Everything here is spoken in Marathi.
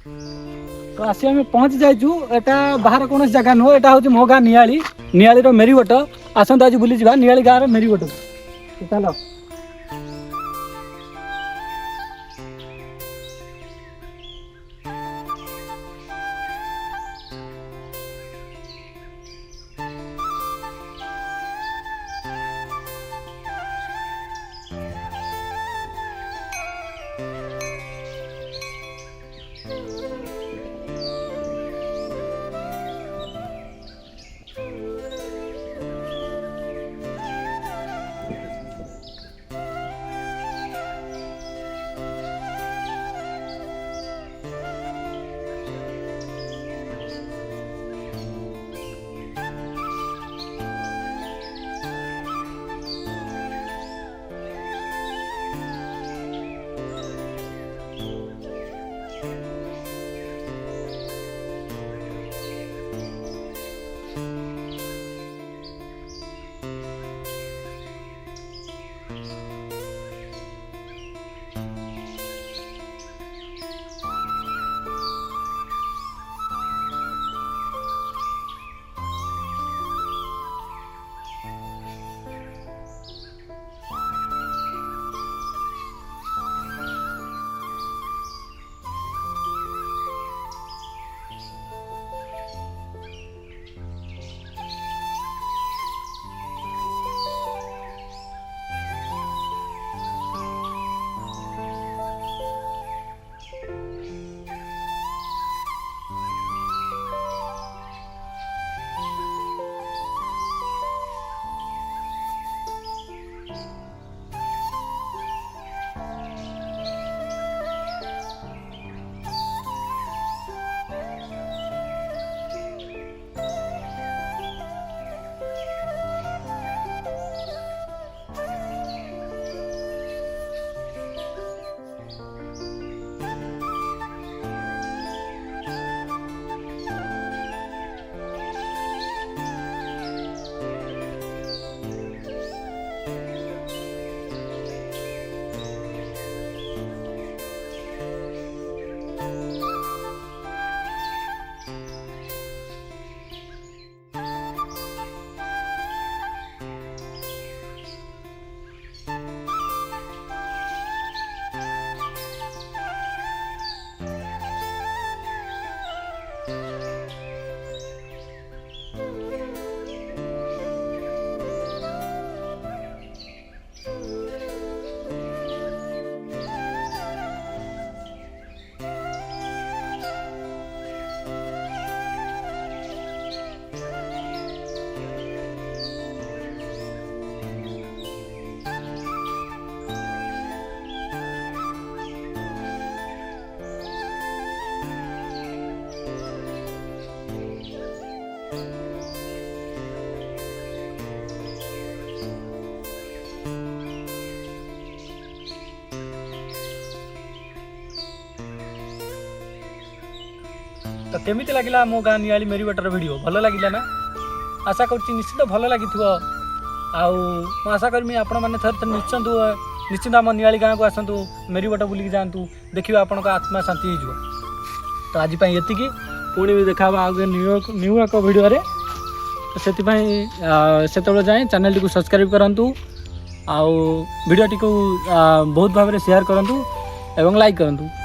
तो आसी आम पहुँची जाइचु एटा बाहर कौन जगह नुह एटा हूँ मो गाँ नियाली नियाली मेरीवट आसत आज बुली जा नियाली गाँव मेरीवट चल तो केमी लगे मो गाँ नियाली मेरी बटर वीडियो भल लगे ना आशा कर निश्चित भल लगी आशा करमी आपण मैंने थे निश्चित आम नियाली गाँव को आसतु मेरी बट बुलिक जातु देखिए आपण आत्मा शांति हो। तो आज ये पुणी भी देखा आगे न्यू एक वीडियो से जाए चैनल टी सब्सक्राइब करूँ आउ वीडियो टी बहुत भाव में शेयर करूँ एवं लाइक करूँ।